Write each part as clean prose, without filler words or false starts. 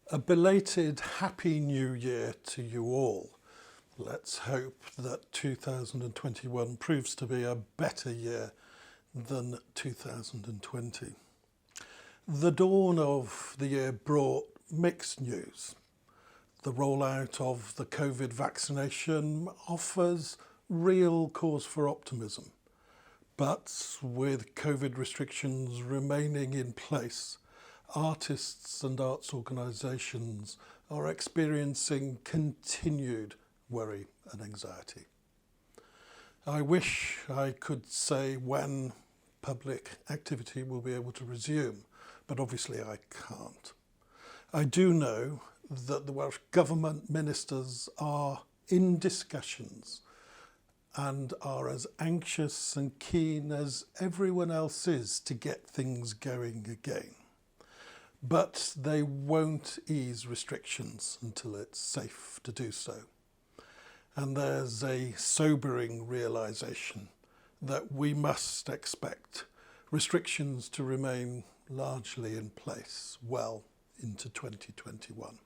A belated Happy New Year to you all. Let's hope that 2021 proves to be a better year than 2020. The dawn of the year brought mixed news. The rollout of the COVID vaccination offers real cause for optimism. But with COVID restrictions remaining in place, artists and arts organisations are experiencing continued worry and anxiety. I wish I could say when public activity will be able to resume, but obviously I can't. I do know that the Welsh Government ministers are in discussions and are as anxious and keen as everyone else is to get things going again. But they won't ease restrictions until it's safe to do so. And there's a sobering realisation that we must expect restrictions to remain largely in place well into 2021.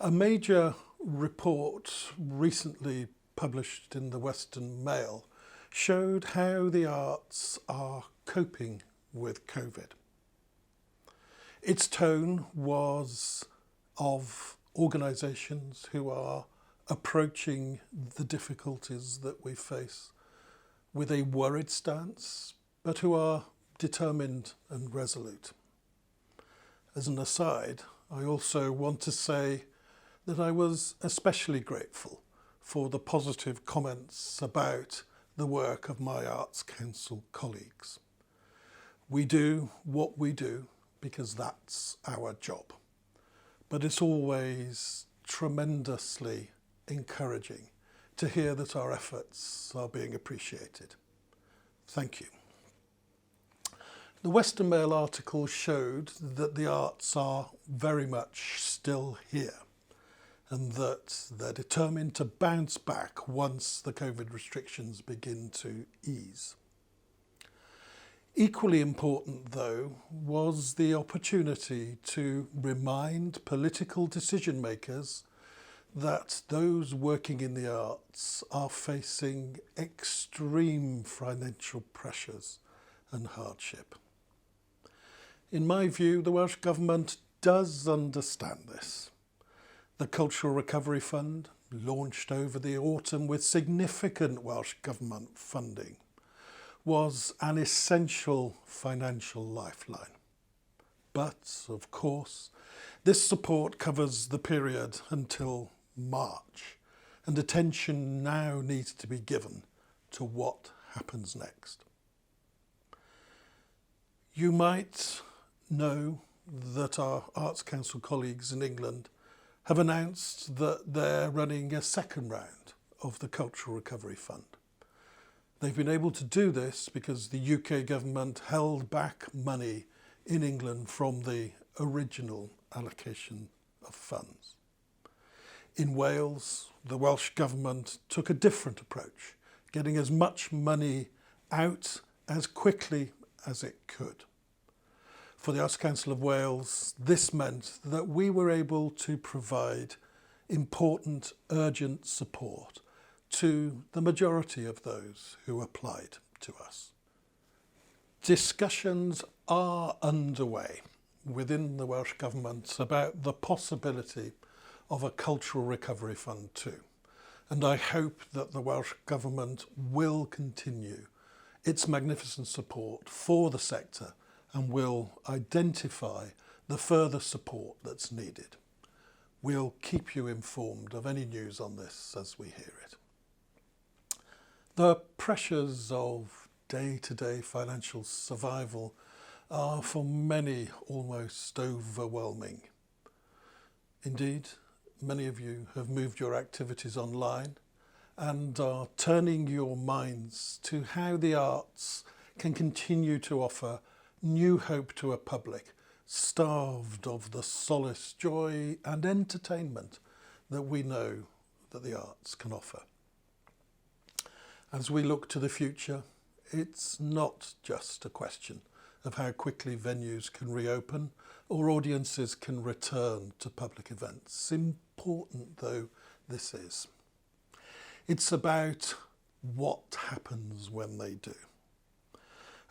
A major report recently published in the Western Mail showed how the arts are coping with COVID. Its tone was of organisations who are approaching the difficulties that we face with a worried stance, but who are determined and resolute. As an aside, I also want to say that I was especially grateful for the positive comments about the work of my Arts Council colleagues. We do what we do because that's our job. But it's always tremendously encouraging to hear that our efforts are being appreciated. Thank you. The Western Mail article showed that the arts are very much still here and that they're determined to bounce back once the COVID restrictions begin to ease. Equally important, though, was the opportunity to remind political decision makers that those working in the arts are facing extreme financial pressures and hardship. In my view, the Welsh Government does understand this. The Cultural Recovery Fund, launched over the autumn with significant Welsh Government funding, was an essential financial lifeline. But, of course, this support covers the period until March, and attention now needs to be given to what happens next. You might know that our Arts Council colleagues in England have announced that they're running a second round of the Cultural Recovery Fund. They've been able to do this because the UK government held back money in England from the original allocation of funds. In Wales, the Welsh Government took a different approach, getting as much money out as quickly as it could. For the Arts Council of Wales, this meant that we were able to provide important, urgent support to the majority of those who applied to us. Discussions are underway within the Welsh Government about the possibility of a Cultural Recovery Fund too, and I hope that the Welsh Government will continue its magnificent support for the sector and will identify the further support that's needed. We'll keep you informed of any news on this as we hear it. The pressures of day-to-day financial survival are for many almost overwhelming. Indeed, many of you have moved your activities online and are turning your minds to how the arts can continue to offer new hope to a public starved of the solace, joy and entertainment that we know that the arts can offer. As we look to the future, it's not just a question of how quickly venues can reopen or audiences can return to public events, important though this is. It's about what happens when they do.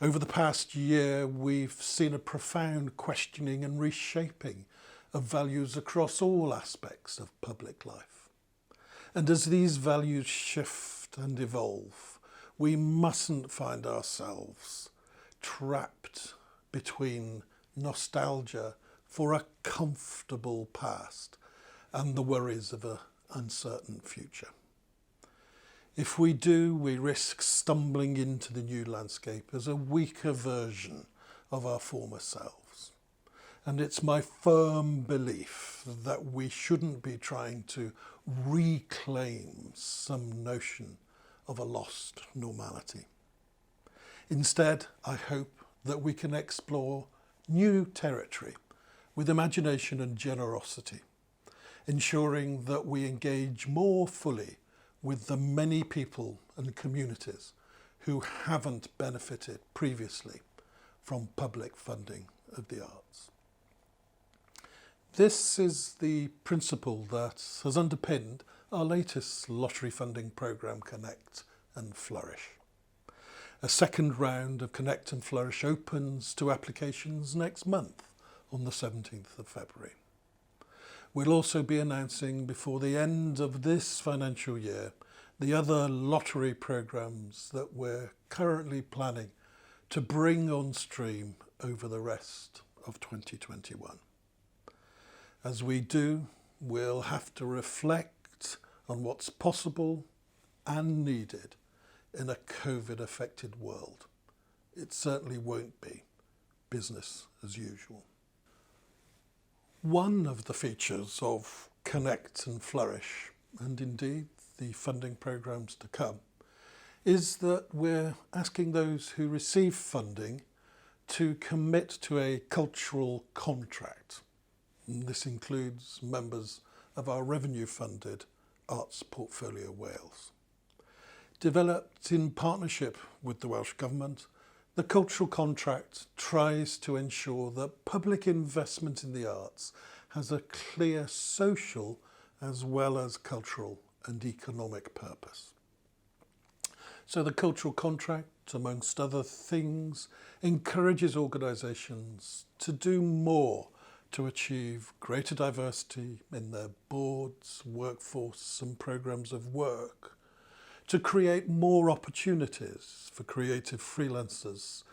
Over the past year, we've seen a profound questioning and reshaping of values across all aspects of public life. And as these values shift and evolve, we mustn't find ourselves trapped between nostalgia for a comfortable past and the worries of an uncertain future. If we do, we risk stumbling into the new landscape as a weaker version of our former selves. And it's my firm belief that we shouldn't be trying to reclaim some notion of a lost normality. Instead, I hope that we can explore new territory with imagination and generosity, ensuring that we engage more fully with the many people and communities who haven't benefited previously from public funding of the arts. This is the principle that has underpinned our latest lottery funding programme, Connect and Flourish. A second round of Connect and Flourish opens to applications next month on the 17th of February. We'll also be announcing before the end of this financial year the other lottery programmes that we're currently planning to bring on stream over the rest of 2021. As we do, we'll have to reflect on what's possible and needed in a COVID-affected world. It certainly won't be business as usual. One of the features of Connect and Flourish, and indeed the funding programmes to come, is that we're asking those who receive funding to commit to a cultural contract. And this includes members of our revenue-funded Arts Portfolio Wales. Developed in partnership with the Welsh Government, the cultural contract tries to ensure that public investment in the arts has a clear social as well as cultural and economic purpose. So the cultural contract, amongst other things, encourages organisations to do more to achieve greater diversity in their boards, workforce and programmes of work, to create more opportunities for creative freelancers,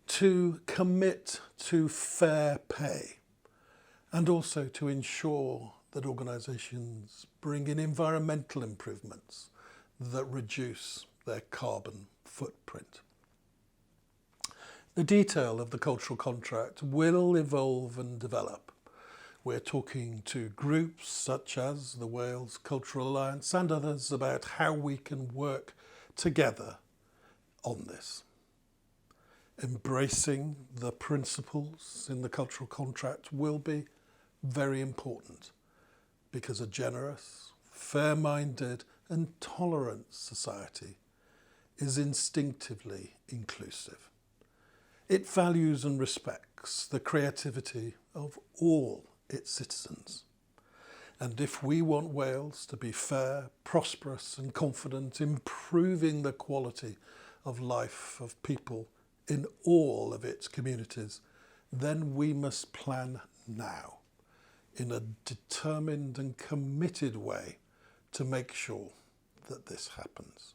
to commit to fair pay, and also to ensure that organisations bring in environmental improvements that reduce their carbon footprint. The detail of the cultural contract will evolve and develop. We're talking to groups such as the Wales Cultural Alliance and others about how we can work together on this. Embracing the principles in the cultural contract will be very important because a generous, fair-minded and tolerant society is instinctively inclusive. It values and respects the creativity of all its citizens. And if we want Wales to be fair, prosperous and confident, improving the quality of life of people in all of its communities, then we must plan now in a determined and committed way to make sure that this happens.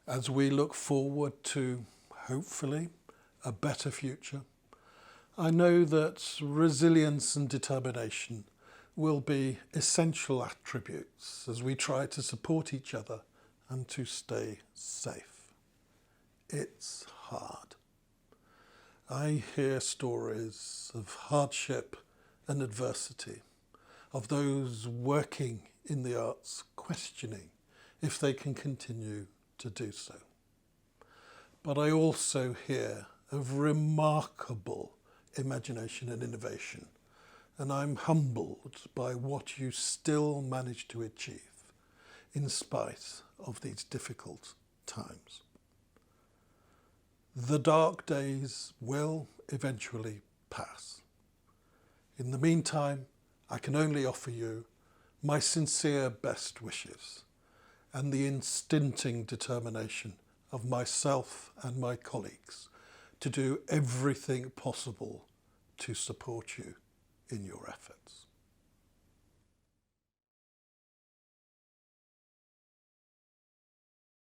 As we look forward to, hopefully, a better future, I know that resilience and determination will be essential attributes as we try to support each other and to stay safe. It's hard. I hear stories of hardship and adversity, of those working in the arts questioning if they can continue to do so. But I also hear of remarkable imagination and innovation, and I'm humbled by what you still manage to achieve in spite of these difficult times. The dark days will eventually pass. In the meantime, I can only offer you my sincere best wishes and the unstinting determination of myself and my colleagues to do everything possible to support you in your efforts.